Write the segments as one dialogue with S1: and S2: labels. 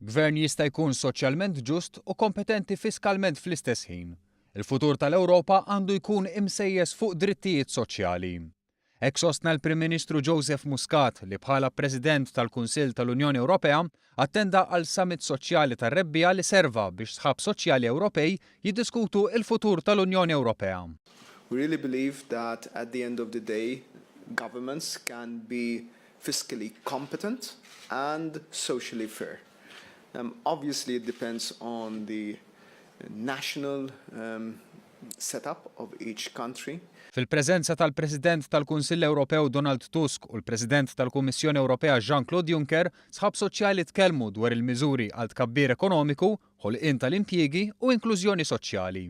S1: Gvern jista' jkun soċjalment ġust u kompetenti fiskalment fl-istess ħin. Il-futur tal-Ewropa għandu jkun imsejjes fuq drittijiet soċjali. Hekk sostna l-Prim Ministru Joseph Muscat li bħala President tal-Kunsill tal-Unjoni Ewropea attenda għal summit soċjali tar-rebbija li serva biex sħab soċjali Ewropej jiddiskutu il-futur tal-Unjoni Ewropea.
S2: We really believe that at the end of the day, governments can be fiscally competent and socially fair. Obviously, it depends on the national setup of each country.
S1: Fil-preżenza tal-President tal-Kunsill Ewropew Donald Tusk u l-President tal-Kummissjoni Ewropea Jean-Claude Juncker sħab soċjali tkellmu dwar il-miżuri għal tkabbir ekonomiku, ħolqien tal-impjiegi u inklużjoni soċjali.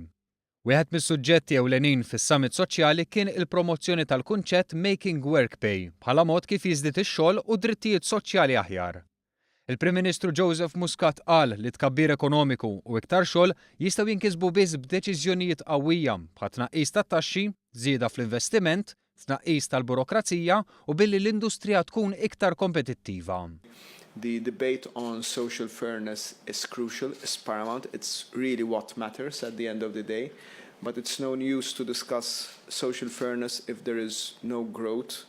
S1: Wieħed mis-suġġetti ewlenin fis-summit soċjali kien il-promozzjoni tal-kunċett Making Work Pay bħala mod kif jiżdied ix-xogħol u drittijiet soċjali aħjar. Il-Prim Ministru Joseph Muscat qal li tkabbir ekonomiku u iktar xogħol jistgħu jinkisbu biss b'deċiżjonijiet qawwija bħal tnaqqis tat-taxxi, żieda fl-investiment, tnaqqis tal-burokrazija u billi l-industrija tkun iktar kompetittiva.
S2: The debate on social fairness is crucial, is paramount. It's really what matters at the end of the day. But it's no use to discuss social fairness if there is no growth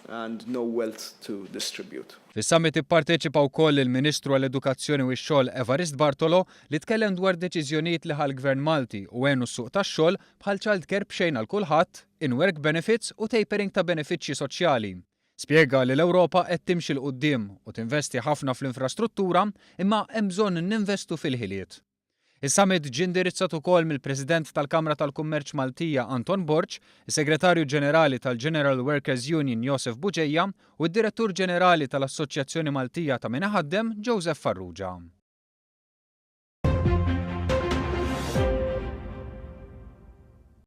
S2: and no wealth to distribute.
S1: Fis-summit ipparteċipa wkoll il-Ministru għall-Edukazzjoni u x-Xogħol Evarist Bartolo li tkellem dwar deċiżjonijiet li ħall-Gvern Malti u għenu s-suq tax-xogħol bħal childcare b'xejn għal kulħadd, in-work benefits u tapering ta' benefiċċji soċjali. Spjega li l-Ewropa qed timxi l quddiem u tinvesti ħafna fl-infrastruttura imma hemm bżonn ninvestu fil-ħiliet. Is-summit ġie indirizzat ukoll mill-President tal-Kamra tal-Kummerċ Maltija Anton Borġ, is-Segretarju Ġenerali tal-General Workers Union Joseph Buġejja u d-Direttur Ġenerali tal-Assoċjazzjoni Maltija ta' min ħaddem Joseph Farrugia.